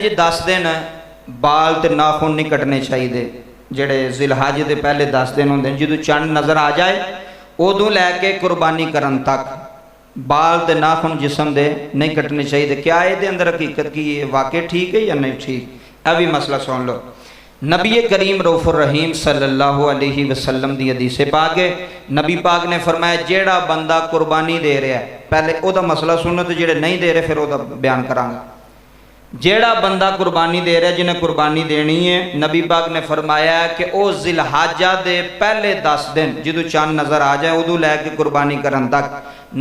जी 10 दिन बाल ते नाखून नहीं कटने चाहिए। जेड़े जिलहज के पहले 10 दिन होंगे, जो चंद नज़र आ जाए उदों लैके कुर्बानी करन तक बाल ते नाखून जिसम दे नहीं कटने चाहिए। क्या ये अंदर हकीकत की है, वाकई ठीक है या नहीं ठीक? यह भी मसला सुन लो। नबी करीम रऊफुर रहीम सल्लल्लाहु अलैहि वसल्लम दी हदीस पाक है, नबी पाक ने फरमाया जेड़ा बंदा कुर्बानी दे रहा है, पहले ओदा मसला सुनो तो जेड़े नहीं दे रहे फिर ओदा बयान करांगा। जेड़ा बंदा कुर्बानी दे रहा, जिन्हें कुर्बानी देनी है, नबी पाक ने फरमाया कि वह जिलहाजा दे पहले 10 दिन जो चंद नज़र आ जाए उदों लैके कुर्बानी करन तक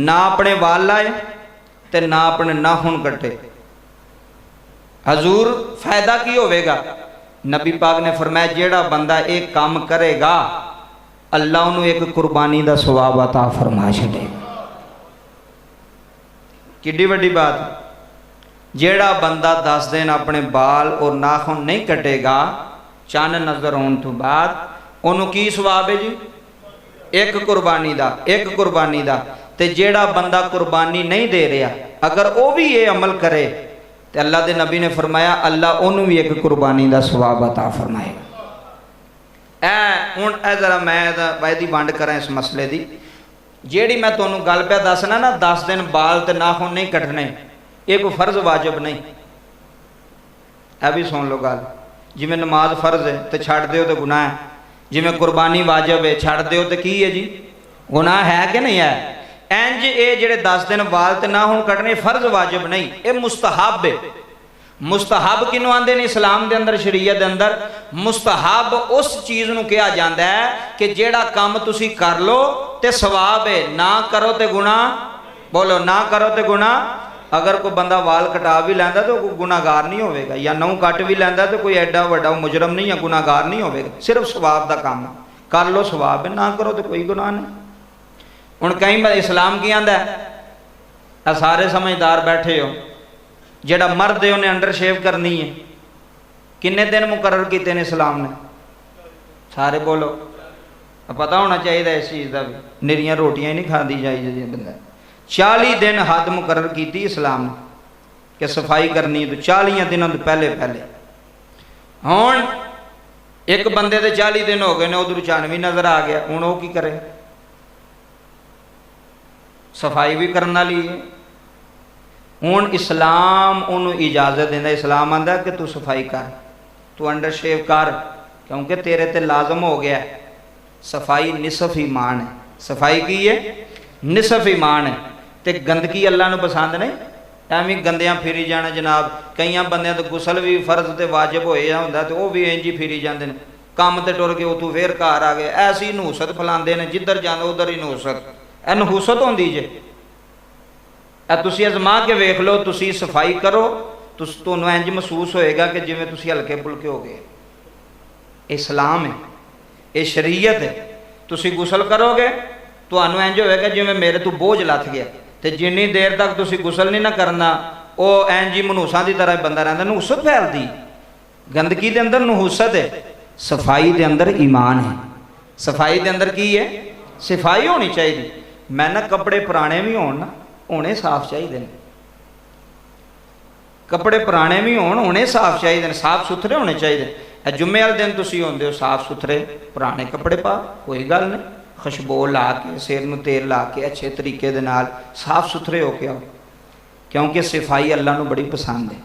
ना अपने वाल लाए ते ना अपने नाखून कटे। हजूर फायदा की होवेगा? नबी पाक ने फरमाया जेड़ा बंदा एक काम करेगा अल्लाह उन्होंने एक कुर्बानी का सवाब अता फरमा छेड़ेगा। किड्डी वड्डी बात। जेड़ा बंदा 10 दिन अपने बाल और नाखून नहीं कटेगा चंद नज़र आने तो बाद उन्होंने की सवाब है जी? एक कुर्बानी का, एक कुर्बानी का। ते जेड़ा बंदा कुर्बानी नहीं दे रहा अगर वो भी ये अमल करे तो अल्लाह के नबी ने फरमाया अल्लाह उन्होंने भी एक कुर्बानी का सवाब अता फरमाएगा। हुण जरा मैं वायदी वंड करा इस मसले की। जेड़ी मैं तुहानू गल पे दसना ना, 10 दिन बाल ते नाखून नहीं कटने, ये कोई फर्ज वाजिब नहीं। यह भी सुन लो गल। जिमें नमाज फर्ज है तो छड़ दो तो गुनाह है, जिमें कुर्बानी वाजिब है छड़ दो तो की है जी? गुनाह है कि नहीं है? इंज ये जेड़े 10 दिन बाल ते नाखून कटने फर्ज वाजिब नहीं, ये मुस्तहब है। मुस्तहब किनू आंदे ने इस्लाम के अंदर, शरीयत के अंदर? मुस्तहब उस चीज़ नूं कहा जाता है कि जेड़ा काम तुसी कर लो तो सवाब है, ना करो तो गुनाह। बोलो ना करो तो गुनाह। अगर कोई बंदा वाल कटा भी लैंदा तो कोई गुनाहगार नहीं होगा, या नहूं कट भी लैंदा तो कोई एडा वड्डा मुजरम नहीं या गुनाहगार नहीं होगा। सिर्फ सवाब का काम है, कर लो सवाब है, ना करो तो कोई गुनाह नहीं। हुण कई बार इस्लाम की आंदा है, सारे समझदार बैठे हो, जेड़ा मर्द है उन्हें अंडर शेव करनी है। किन्ने दिन मुकर्रर किए ने इस्लाम ने? सारे बोलो। पता होना चाहिए इस चीज़ का भी, निरियां रोटियां ही नहीं खाती चाहिए बंदा। 40 दिन हद मुकर्रर की इस्लाम ने कि सफाई करनी, तो 40 दिनों तो पहले पहले। हुण एक बंदे के 40 दिन हो गए ने, उधर 94 नज़र आ गया, हुण वो की करे? सफाई भी करने वाली है। हुण इस्लाम उन्होंने इजाजत देता, इस्लाम आंदा कि तू सफाई कर, तू अंडर शेव कर, क्योंकि तेरे ते लाजम हो गया। सफाई निसफ ईमान है। सफाई की है? निसफ ईमान है। तो गंदगी अल्लाह नूं पसंद नहीं, एवं गंदियां फिरी जाना जनाब। कई बंदियां तो गुसल भी फर्ज ते वाजिब होया हुंदा ते वह भी इंज ही फिरी जाते हैं, काम ते टुर के उतों फिर घर आ गए। ऐसी नहूसत फैलाते हैं, जिधर जाते उधर ही नहूसत। यह नहूसत होंदी जे। तुसीं अजमा के वेख लो, तुसीं सफाई करो, तुहानूं इंज महसूस होएगा कि जिवें तुसीं हल्के फुलके हो गए। इस्लाम है, ये शरीयत है। तुसीं गुसल करोगे तुहानूं इंज होएगा जिवें मेरे तो बोझ लथ गया। तो जिन्नी देर तक तुसीं गुसल नहीं ना करना, वो इंज ही मनूसा की तरह बंदा रहता। नहूसत फैलती, गंदगी के अंदर नहूसत है। सफाई के अंदर ईमान है। सफाई के अंदर की है? सफाई होनी चाहिए। मैं ना कपड़े पुराने भी होने ना, होने साफ चाहिए। कपड़े पुराने भी होने साफ चाहिए, साफ सुथरे होने चाहिए। जुम्मे वाले दिन तुसीं होंदे हो साफ सुथरे, पुराने कपड़े पा, कोई गल नहीं। खुशबू ला के, सिर में तेल ला के, अच्छे तरीके दे नाल साफ सुथरे होके आओ, क्योंकि सफाई अल्लाह नूं बड़ी पसंद है।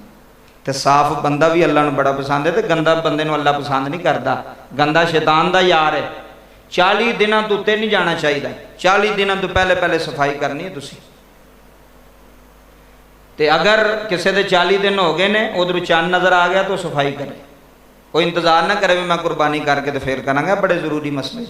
तो साफ बंदा भी अल्लाह नूं बड़ा पसंद है। तो गंदा बंदे नूं अल्लाह पसंद नहीं करता। गंदा शैतान दा यार है। 40 दिनों तो उत्ते नहीं जाना चाहिए। 40 दिनों तो पहले पहले सफाई करनी है तुसीं। ते अगर किसी के 40 दिन हो गए ने, उधर चंद नज़र आ गया तो सफाई करे। कोई इंतज़ार ना करे भी मैं कुर्बानी करके तो फिर करांगा। बड़े जरूरी मसले।